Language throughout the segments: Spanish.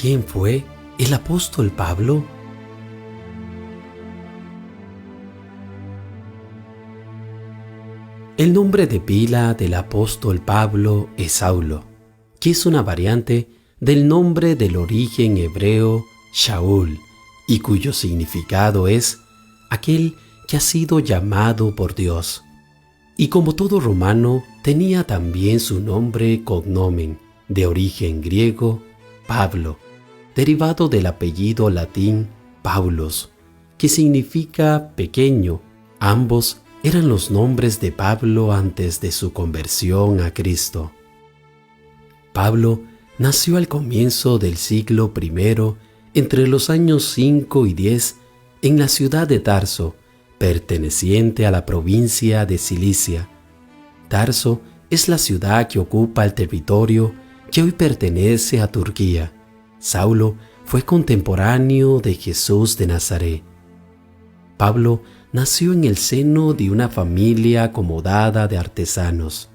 ¿Quién fue el apóstol Pablo? El nombre de pila del apóstol Pablo es Saulo, que es una variante del nombre del origen hebreo Shaul, y cuyo significado es aquel que ha sido llamado por Dios. Y como todo romano, tenía también su nombre cognomen, de origen griego, Pablo, derivado del apellido latín Paulus, que significa pequeño. Ambos eran los nombres de Pablo antes de su conversión a Cristo. Pablo nació al comienzo del siglo I, entre los años 5 y 10, en la ciudad de Tarso, perteneciente a la provincia de Cilicia. Tarso es la ciudad que ocupa el territorio que hoy pertenece a Turquía. Saulo fue contemporáneo de Jesús de Nazaret. Pablo nació en el seno de una familia acomodada de artesanos,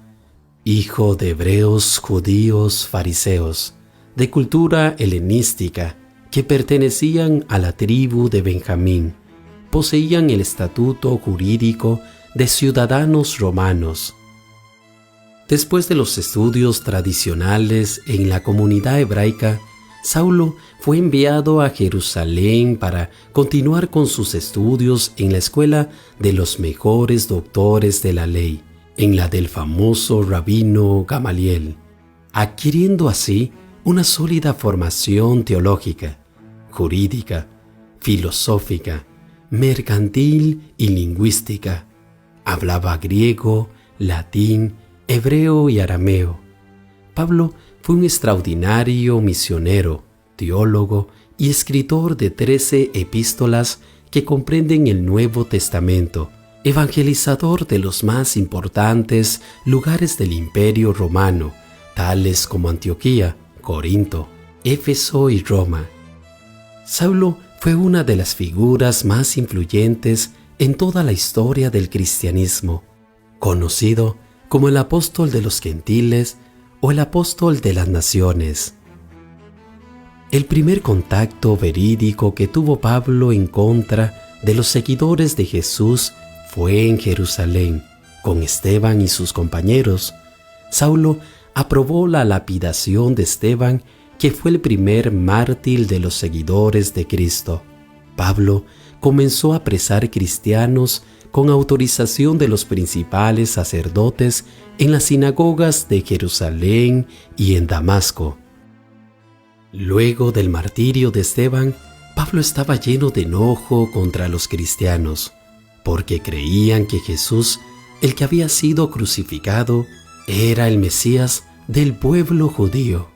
hijo de hebreos, judíos, fariseos, de cultura helenística, que pertenecían a la tribu de Benjamín. Poseían el estatuto jurídico de ciudadanos romanos. Después de los estudios tradicionales en la comunidad hebraica, Saulo fue enviado a Jerusalén para continuar con sus estudios en la escuela de los mejores doctores de la ley, en la del famoso rabino Gamaliel, adquiriendo así una sólida formación teológica, jurídica, filosófica, mercantil y lingüística. Hablaba griego, latín, hebreo y arameo. Pablo fue un extraordinario misionero, teólogo y escritor de 13 epístolas que comprenden el Nuevo Testamento, evangelizador de los más importantes lugares del Imperio Romano, tales como Antioquía, Corinto, Éfeso y Roma. Saulo fue una de las figuras más influyentes en toda la historia del cristianismo, conocido como el apóstol de los gentiles o el apóstol de las naciones. El primer contacto verídico que tuvo Pablo en contra de los seguidores de Jesús fue en Jerusalén, con Esteban y sus compañeros. Saulo aprobó la lapidación de Esteban, que fue el primer mártir de los seguidores de Cristo. Pablo comenzó a apresar cristianos con autorización de los principales sacerdotes en las sinagogas de Jerusalén y en Damasco. Luego del martirio de Esteban, Pablo estaba lleno de enojo contra los cristianos, porque creían que Jesús, el que había sido crucificado, era el Mesías del pueblo judío.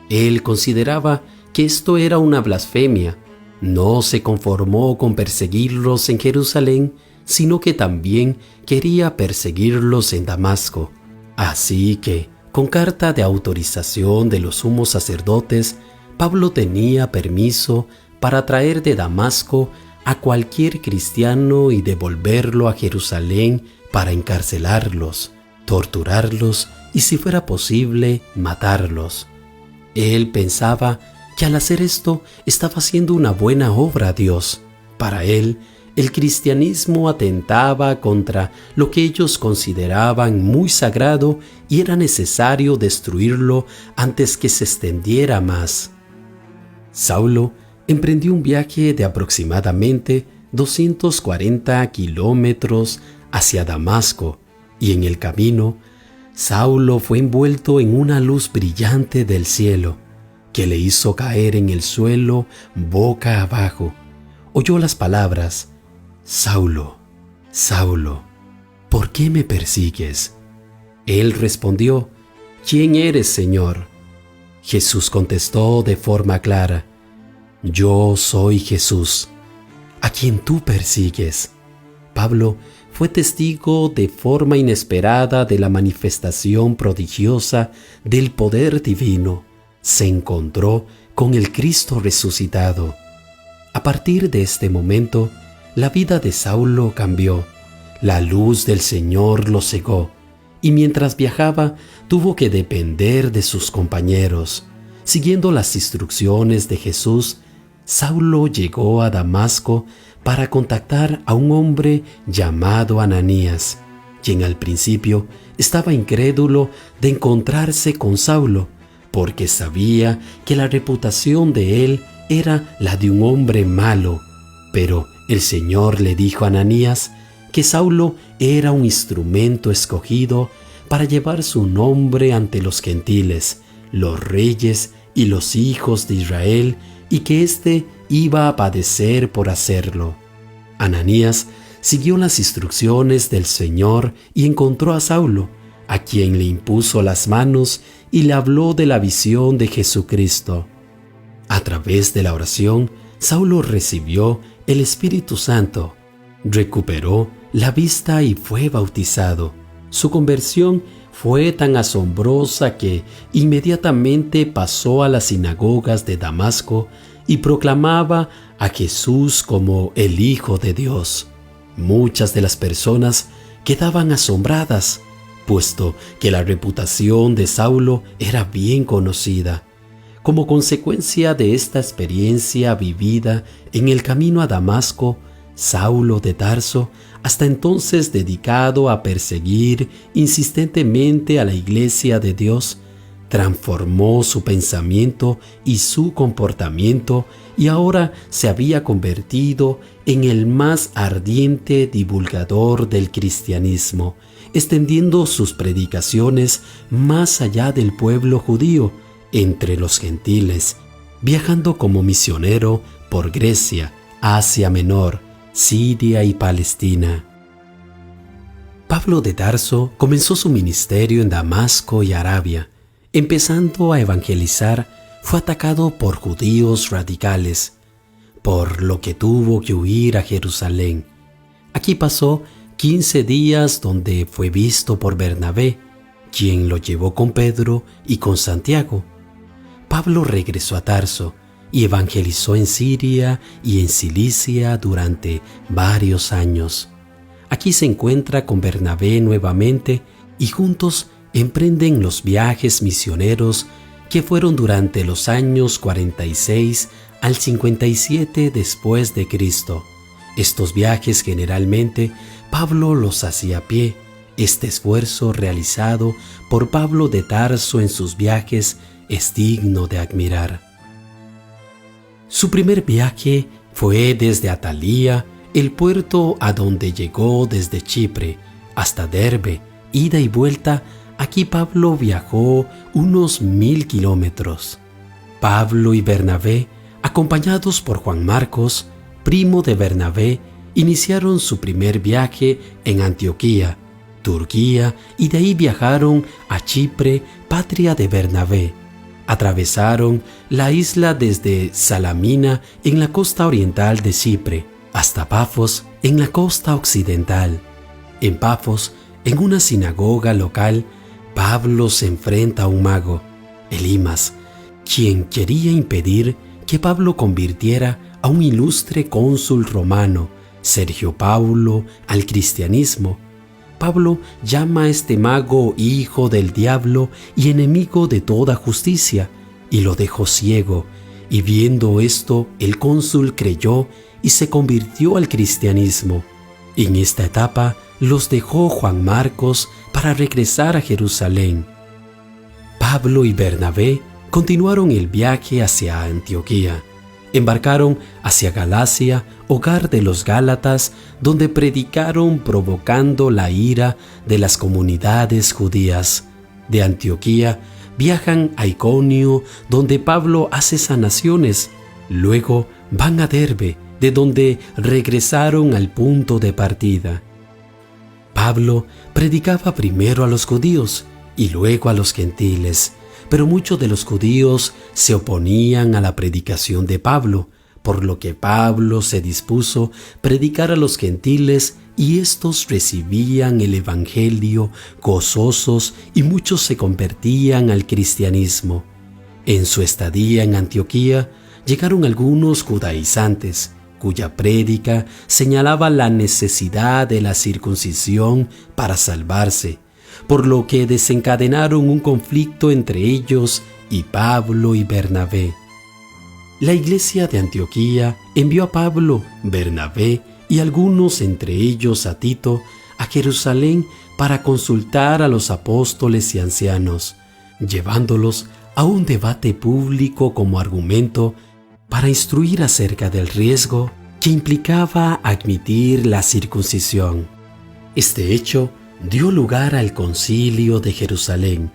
Él consideraba que esto era una blasfemia. No se conformó con perseguirlos en Jerusalén, sino que también quería perseguirlos en Damasco. Así que, con carta de autorización de los sumos sacerdotes, Pablo tenía permiso para traer de Damasco a cualquier cristiano y devolverlo a Jerusalén para encarcelarlos, torturarlos y, si fuera posible, matarlos. Él pensaba que al hacer esto estaba haciendo una buena obra a Dios. Para él, el cristianismo atentaba contra lo que ellos consideraban muy sagrado y era necesario destruirlo antes que se extendiera más. Saulo emprendió un viaje de aproximadamente 240 kilómetros hacia Damasco, y en el camino, Saulo fue envuelto en una luz brillante del cielo, que le hizo caer en el suelo boca abajo. Oyó las palabras: «Saulo, Saulo, ¿por qué me persigues?». Él respondió: «¿Quién eres, Señor?». Jesús contestó de forma clara: «Yo soy Jesús, a quien tú persigues». Pablo fue testigo de forma inesperada de la manifestación prodigiosa del poder divino. Se encontró con el Cristo resucitado. A partir de este momento, la vida de Saulo cambió. La luz del Señor lo cegó, y mientras viajaba tuvo que depender de sus compañeros. Siguiendo las instrucciones de Jesús, Saulo llegó a Damasco para contactar a un hombre llamado Ananías, quien al principio estaba incrédulo de encontrarse con Saulo, porque sabía que la reputación de él era la de un hombre malo. Pero el Señor le dijo a Ananías que Saulo era un instrumento escogido para llevar su nombre ante los gentiles, los reyes y los hijos de Israel, y que éste iba a padecer por hacerlo. Ananías siguió las instrucciones del Señor y encontró a Saulo, a quien le impuso las manos y le habló de la visión de Jesucristo. A través de la oración, Saulo recibió el Espíritu Santo, recuperó la vista y fue bautizado. Su conversión fue tan asombrosa que inmediatamente pasó a las sinagogas de Damasco y proclamaba a Jesús como el Hijo de Dios. Muchas de las personas quedaban asombradas, puesto que la reputación de Saulo era bien conocida. Como consecuencia de esta experiencia vivida en el camino a Damasco, Saulo de Tarso, hasta entonces dedicado a perseguir insistentemente a la Iglesia de Dios, transformó su pensamiento y su comportamiento y ahora se había convertido en el más ardiente divulgador del cristianismo, extendiendo sus predicaciones más allá del pueblo judío, entre los gentiles, viajando como misionero por Grecia, Asia Menor, Siria y Palestina. Pablo de Tarso comenzó su ministerio en Damasco y Arabia. Empezando a evangelizar, fue atacado por judíos radicales, por lo que tuvo que huir a Jerusalén. Aquí pasó 15 días donde fue visto por Bernabé, quien lo llevó con Pedro y con Santiago. Pablo regresó a Tarso y evangelizó en Siria y en Cilicia durante varios años. Aquí se encuentra con Bernabé nuevamente y juntos emprenden los viajes misioneros que fueron durante los años 46 al 57 después de Cristo. Estos viajes generalmente Pablo los hacía a pie. Este esfuerzo realizado por Pablo de Tarso en sus viajes es digno de admirar. Su primer viaje fue desde Atalía, el puerto a donde llegó desde Chipre, hasta Derbe, ida y vuelta. Aquí Pablo viajó unos 1000 kilómetros. Pablo y Bernabé, acompañados por Juan Marcos, primo de Bernabé, iniciaron su primer viaje en Antioquía, Turquía, y de ahí viajaron a Chipre, patria de Bernabé. Atravesaron la isla desde Salamina en la costa oriental de Chipre hasta Pafos en la costa occidental. En Pafos, en una sinagoga local, Pablo se enfrenta a un mago, Elimas, quien quería impedir que Pablo convirtiera a un ilustre cónsul romano, Sergio Paulo, al cristianismo. Pablo llama a este mago hijo del diablo y enemigo de toda justicia, y lo dejó ciego, y viendo esto el cónsul creyó y se convirtió al cristianismo. En esta etapa los dejó Juan Marcos para regresar a Jerusalén. Pablo y Bernabé continuaron el viaje hacia Antioquía. Embarcaron hacia Galacia, hogar de los Gálatas, donde predicaron provocando la ira de las comunidades judías. De Antioquía viajan a Iconio, donde Pablo hace sanaciones. Luego van a Derbe, de donde regresaron al punto de partida. Pablo predicaba primero a los judíos y luego a los gentiles, pero muchos de los judíos se oponían a la predicación de Pablo, por lo que Pablo se dispuso a predicar a los gentiles y estos recibían el evangelio gozosos y muchos se convertían al cristianismo. En su estadía en Antioquía llegaron algunos judaizantes, cuya prédica señalaba la necesidad de la circuncisión para salvarse, por lo que desencadenaron un conflicto entre ellos y Pablo y Bernabé. La iglesia de Antioquía envió a Pablo, Bernabé y algunos, entre ellos a Tito, a Jerusalén para consultar a los apóstoles y ancianos, llevándolos a un debate público como argumento para instruir acerca del riesgo que implicaba admitir la circuncisión. Este hecho dio lugar al Concilio de Jerusalén,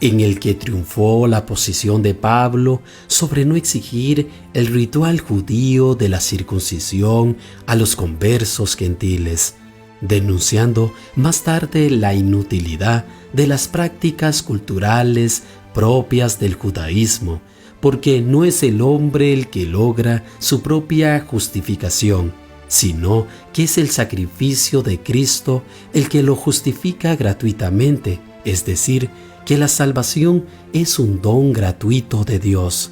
en el que triunfó la posición de Pablo sobre no exigir el ritual judío de la circuncisión a los conversos gentiles, denunciando más tarde la inutilidad de las prácticas culturales propias del judaísmo, porque no es el hombre el que logra su propia justificación, sino que es el sacrificio de Cristo el que lo justifica gratuitamente, es decir, que la salvación es un don gratuito de Dios.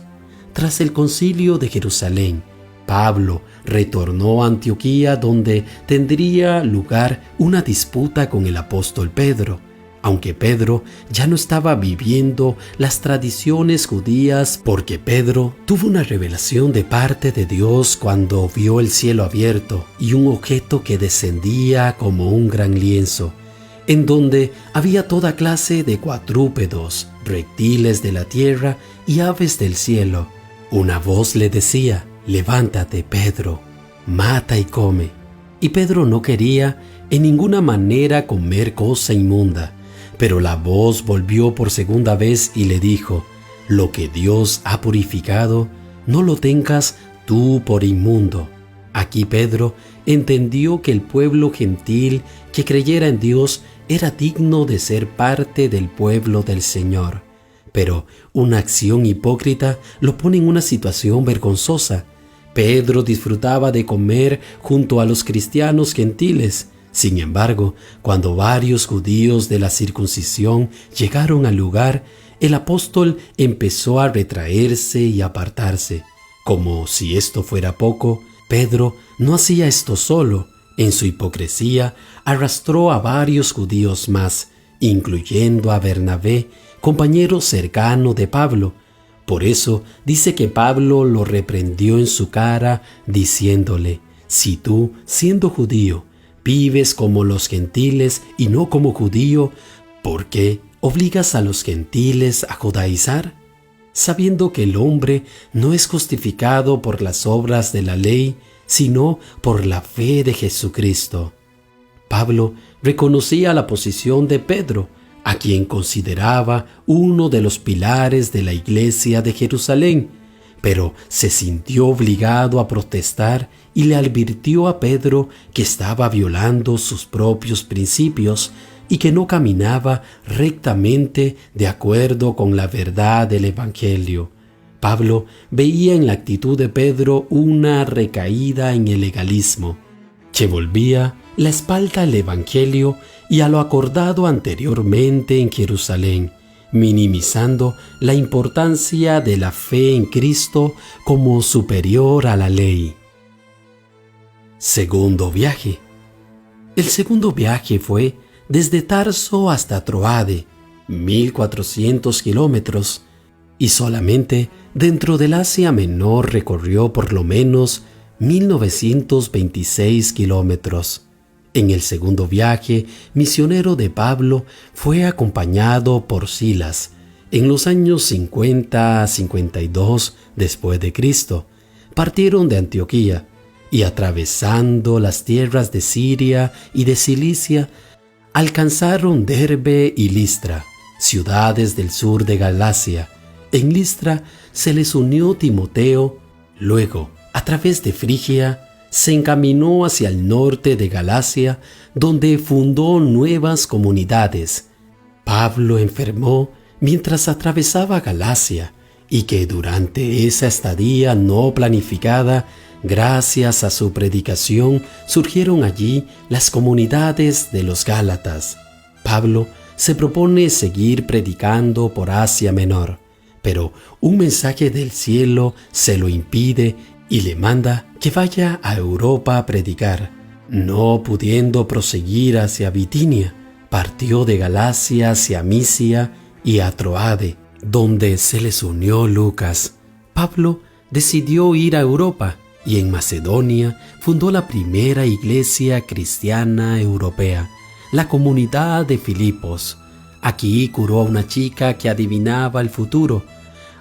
Tras el Concilio de Jerusalén, Pablo retornó a Antioquía, donde tendría lugar una disputa con el apóstol Pedro, aunque Pedro ya no estaba viviendo las tradiciones judías, porque Pedro tuvo una revelación de parte de Dios cuando vio el cielo abierto y un objeto que descendía como un gran lienzo, en donde había toda clase de cuadrúpedos, reptiles de la tierra y aves del cielo. Una voz le decía: «Levántate, Pedro, mata y come». Y Pedro no quería en ninguna manera comer cosa inmunda, pero la voz volvió por segunda vez y le dijo: «Lo que Dios ha purificado, no lo tengas tú por inmundo». Aquí Pedro entendió que el pueblo gentil que creyera en Dios era digno de ser parte del pueblo del Señor. Pero una acción hipócrita lo pone en una situación vergonzosa. Pedro disfrutaba de comer junto a los cristianos gentiles. Sin embargo, cuando varios judíos de la circuncisión llegaron al lugar, el apóstol empezó a retraerse y apartarse. Como si esto fuera poco, Pedro no hacía esto solo. En su hipocresía, arrastró a varios judíos más, incluyendo a Bernabé, compañero cercano de Pablo. Por eso dice que Pablo lo reprendió en su cara, diciéndole: «Si tú, siendo judío, vives como los gentiles y no como judío, ¿por qué obligas a los gentiles a judaizar? Sabiendo que el hombre no es justificado por las obras de la ley, sino por la fe de Jesucristo». Pablo reconocía la posición de Pedro, a quien consideraba uno de los pilares de la iglesia de Jerusalén, pero se sintió obligado a protestar y le advirtió a Pedro que estaba violando sus propios principios y que no caminaba rectamente de acuerdo con la verdad del Evangelio. Pablo veía en la actitud de Pedro una recaída en el legalismo, que volvía la espalda al Evangelio y a lo acordado anteriormente en Jerusalén, minimizando la importancia de la fe en Cristo como superior a la ley. Segundo viaje. El segundo viaje fue desde Tarso hasta Troade, 1400 kilómetros, y solamente dentro del Asia Menor recorrió por lo menos 1926 kilómetros. En el segundo viaje misionero de Pablo fue acompañado por Silas. En los años 50 a 52 después de Cristo, partieron de Antioquía y, atravesando las tierras de Siria y de Cilicia, alcanzaron Derbe y Listra, ciudades del sur de Galacia. En Listra se les unió Timoteo. Luego, a través de Frigia, se encaminó hacia el norte de Galacia, donde fundó nuevas comunidades. Pablo enfermó mientras atravesaba Galacia, y que durante esa estadía no planificada, gracias a su predicación, surgieron allí las comunidades de los Gálatas. Pablo se propone seguir predicando por Asia Menor, pero un mensaje del cielo se lo impide y le manda que vaya a Europa a predicar. No pudiendo proseguir hacia Bitinia, partió de Galacia hacia Misia y a Troade, donde se les unió Lucas. Pablo decidió ir a Europa y en Macedonia fundó la primera iglesia cristiana europea, la comunidad de Filipos. Aquí curó a una chica que adivinaba el futuro.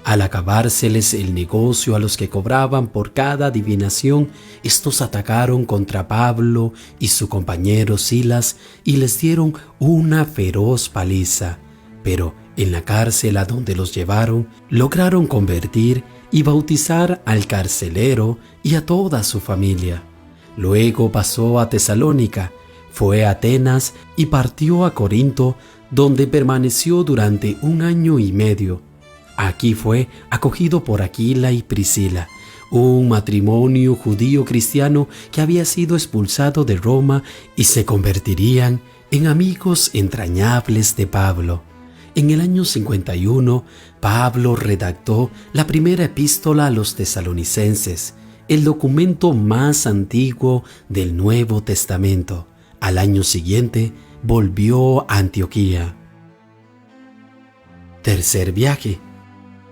Al acabárseles el negocio a los que cobraban por cada adivinación, estos atacaron contra Pablo y su compañero Silas y les dieron una feroz paliza. Pero en la cárcel a donde los llevaron, lograron convertir y bautizar al carcelero y a toda su familia. Luego pasó a Tesalónica, fue a Atenas y partió a Corinto, donde permaneció durante 1 año y medio. Aquí fue acogido por Aquila y Priscila, un matrimonio judío-cristiano que había sido expulsado de Roma y se convertirían en amigos entrañables de Pablo. En el año 51, Pablo redactó la primera epístola a los tesalonicenses, el documento más antiguo del Nuevo Testamento. Al año siguiente, volvió a Antioquía. Tercer viaje.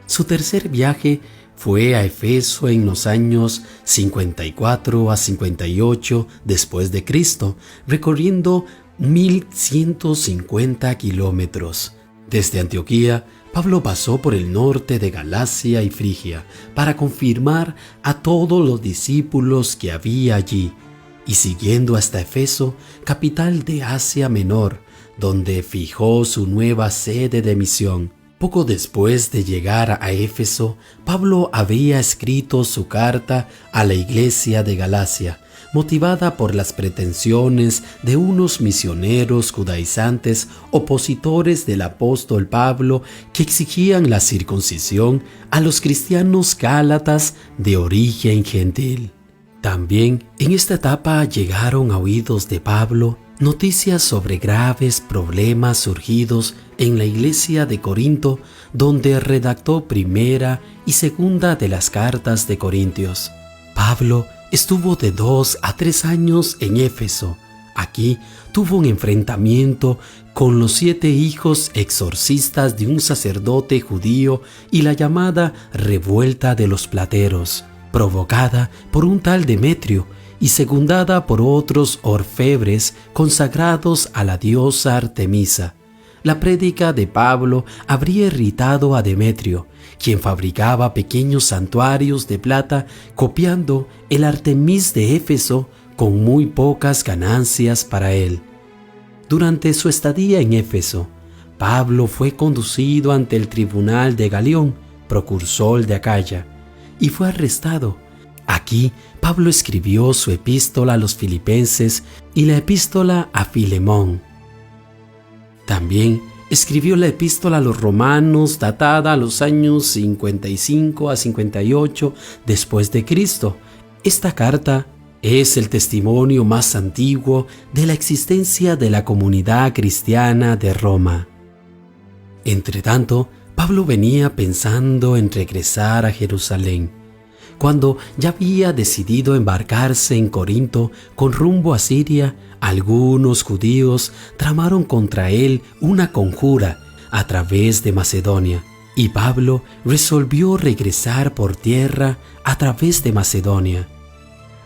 Su tercer viaje fue a Éfeso en los años 54 a 58 después de Cristo, recorriendo 1.150 kilómetros. Desde Antioquía, Pablo pasó por el norte de Galacia y Frigia para confirmar a todos los discípulos que había allí, y siguiendo hasta Éfeso, capital de Asia Menor, donde fijó su nueva sede de misión. Poco después de llegar a Éfeso, Pablo había escrito su carta a la iglesia de Galacia, motivada por las pretensiones de unos misioneros judaizantes opositores del apóstol Pablo que exigían la circuncisión a los cristianos gálatas de origen gentil. También en esta etapa llegaron a oídos de Pablo noticias sobre graves problemas surgidos en la iglesia de Corinto, donde redactó primera y segunda de las cartas de Corintios. Pablo estuvo de 2 a 3 años en Éfeso. Aquí tuvo un enfrentamiento con los 7 hijos exorcistas de un sacerdote judío y la llamada revuelta de los plateros, provocada por un tal Demetrio y secundada por otros orfebres consagrados a la diosa Artemisa. La prédica de Pablo habría irritado a Demetrio, quien fabricaba pequeños santuarios de plata copiando el Artemis de Éfeso con muy pocas ganancias para él. Durante su estadía en Éfeso, Pablo fue conducido ante el tribunal de Galión, procursor de Acaya, y fue arrestado. Aquí Pablo escribió su epístola a los filipenses y la epístola a Filemón. También escribió la epístola a los romanos, datada a los años 55 a 58 después de Cristo. Esta carta es el testimonio más antiguo de la existencia de la comunidad cristiana de Roma. Entretanto, Pablo venía pensando en regresar a Jerusalén, cuando ya había decidido embarcarse en Corinto con rumbo a Siria. Algunos judíos tramaron contra él una conjura a través de Macedonia, y Pablo resolvió regresar por tierra a través de Macedonia.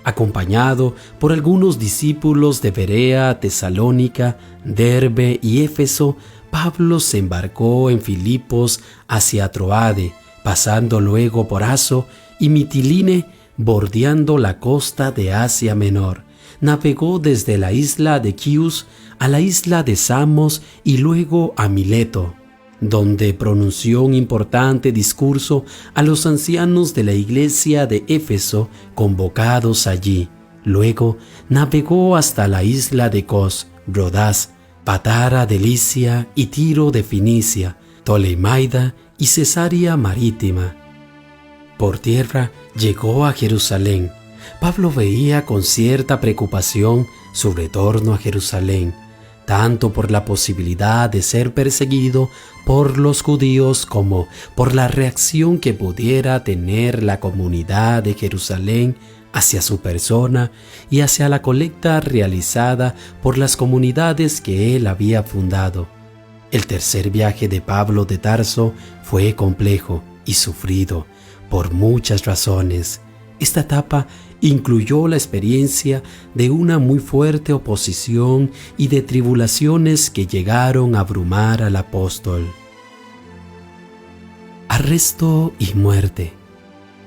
Acompañado por algunos discípulos de Berea, Tesalónica, Derbe y Éfeso, Pablo se embarcó en Filipos hacia Troade, pasando luego por Aso y Mitiline, bordeando la costa de Asia Menor. Navegó desde la isla de Chios a la isla de Samos y luego a Mileto, donde pronunció un importante discurso a los ancianos de la iglesia de Éfeso convocados allí. Luego navegó hasta la isla de Cos, Rodás, Patara de Licia y Tiro de Finicia, Tolemaida y Cesarea Marítima. Por tierra llegó a Jerusalén. Pablo veía con cierta preocupación su retorno a Jerusalén, tanto por la posibilidad de ser perseguido por los judíos como por la reacción que pudiera tener la comunidad de Jerusalén hacia su persona y hacia la colecta realizada por las comunidades que él había fundado. El tercer viaje de Pablo de Tarso fue complejo y sufrido por muchas razones. Esta etapa incluyó la experiencia de una muy fuerte oposición y de tribulaciones que llegaron a abrumar al apóstol. Arresto y muerte.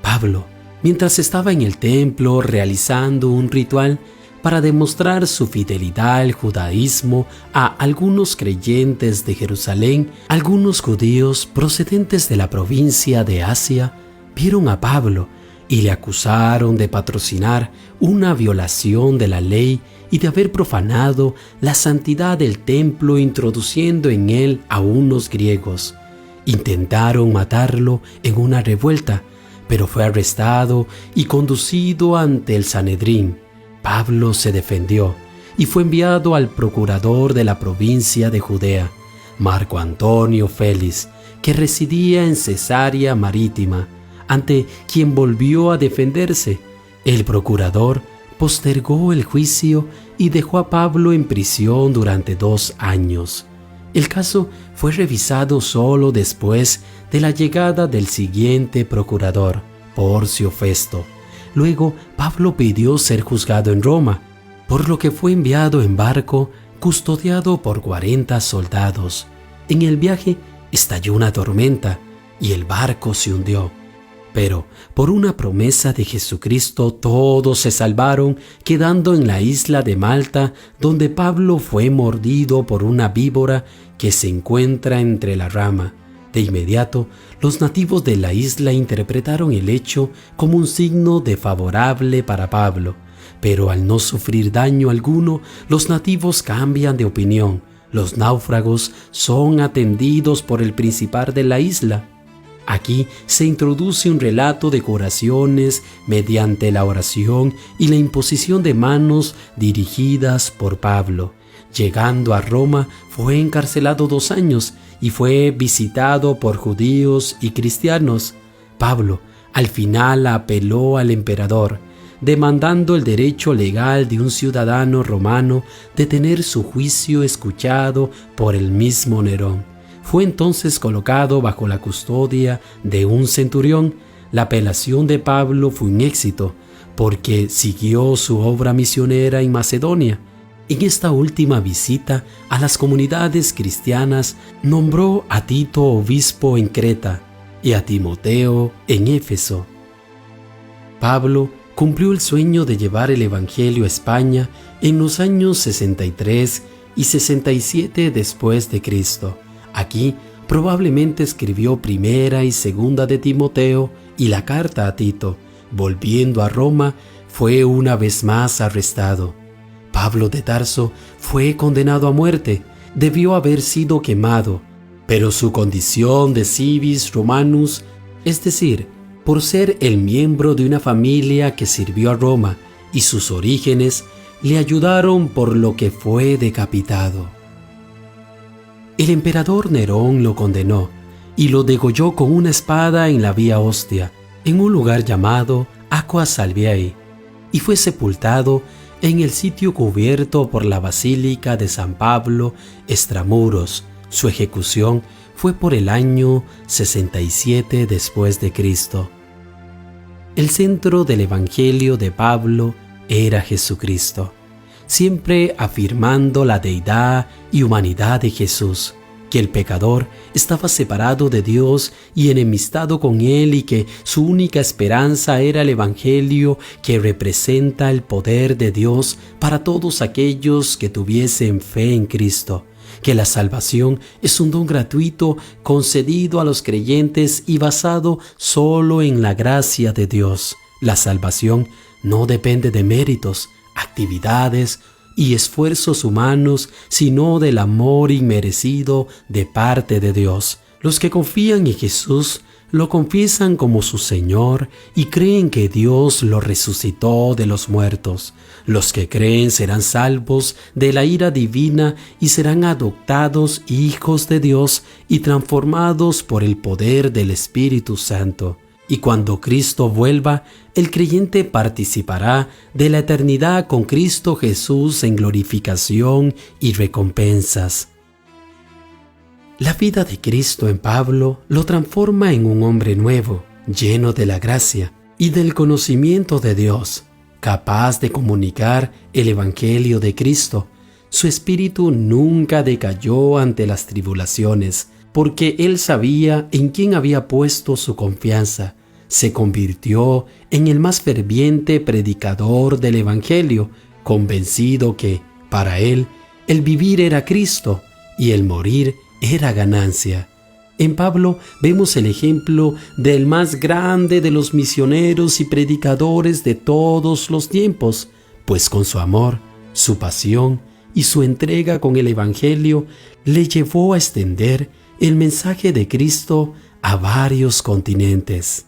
Pablo, mientras estaba en el templo realizando un ritual para demostrar su fidelidad al judaísmo a algunos creyentes de Jerusalén, algunos judíos procedentes de la provincia de Asia vieron a Pablo y le acusaron de patrocinar una violación de la ley y de haber profanado la santidad del templo introduciendo en él a unos griegos. Intentaron matarlo en una revuelta, pero fue arrestado y conducido ante el Sanedrín. Pablo se defendió y fue enviado al procurador de la provincia de Judea, Marco Antonio Félix, que residía en Cesarea Marítima, ante quien volvió a defenderse. El procurador postergó el juicio y dejó a Pablo en prisión durante 2 años. El caso fue revisado solo después de la llegada del siguiente procurador, Porcio Festo. Luego, Pablo pidió ser juzgado en Roma, por lo que fue enviado en barco, custodiado por 40 soldados. En el viaje estalló una tormenta y el barco se hundió. Pero, por una promesa de Jesucristo, todos se salvaron, quedando en la isla de Malta, donde Pablo fue mordido por una víbora que se encuentra entre la rama. De inmediato, los nativos de la isla interpretaron el hecho como un signo de favorable para Pablo, pero al no sufrir daño alguno, los nativos cambian de opinión. Los náufragos son atendidos por el principal de la isla. Aquí se introduce un relato de curaciones mediante la oración y la imposición de manos dirigidas por Pablo. Llegando a Roma, fue encarcelado 2 años y fue visitado por judíos y cristianos. Pablo al final apeló al emperador, demandando el derecho legal de un ciudadano romano de tener su juicio escuchado por el mismo Nerón. Fue entonces colocado bajo la custodia de un centurión. La apelación de Pablo fue un éxito, porque siguió su obra misionera en Macedonia. En esta última visita a las comunidades cristianas, nombró a Tito obispo en Creta y a Timoteo en Éfeso. Pablo cumplió el sueño de llevar el Evangelio a España en los años 63 y 67 después de Cristo. Aquí probablemente escribió Primera y Segunda de Timoteo y la carta a Tito. Volviendo a Roma, fue una vez más arrestado. Pablo de Tarso fue condenado a muerte. Debió haber sido quemado, pero su condición de civis Romanus, es decir, por ser el miembro de una familia que sirvió a Roma y sus orígenes, le ayudaron por lo que fue decapitado. El emperador Nerón lo condenó y lo degolló con una espada en la Vía Ostia, en un lugar llamado Aquae Salviae, y fue sepultado en el sitio cubierto por la Basílica de San Pablo extramuros. Su ejecución fue por el año 67 después de Cristo. El centro del Evangelio de Pablo era Jesucristo, siempre afirmando la deidad y humanidad de Jesús, que el pecador estaba separado de Dios y enemistado con Él y que su única esperanza era el Evangelio, que representa el poder de Dios para todos aquellos que tuviesen fe en Cristo, que la salvación es un don gratuito concedido a los creyentes y basado solo en la gracia de Dios. La salvación no depende de méritos, actividades y esfuerzos humanos, sino del amor inmerecido de parte de Dios. Los que confían en Jesús lo confiesan como su Señor y creen que Dios lo resucitó de los muertos. Los que creen serán salvos de la ira divina y serán adoptados hijos de Dios y transformados por el poder del Espíritu Santo. Y cuando Cristo vuelva, el creyente participará de la eternidad con Cristo Jesús en glorificación y recompensas. La vida de Cristo en Pablo lo transforma en un hombre nuevo, lleno de la gracia y del conocimiento de Dios, capaz de comunicar el Evangelio de Cristo. Su espíritu nunca decayó ante las tribulaciones, porque él sabía en quién había puesto su confianza. Se convirtió en el más ferviente predicador del Evangelio, convencido que, para él, el vivir era Cristo y el morir era ganancia. En Pablo vemos el ejemplo del más grande de los misioneros y predicadores de todos los tiempos, pues con su amor, su pasión y su entrega con el Evangelio le llevó a extender el mensaje de Cristo a varios continentes.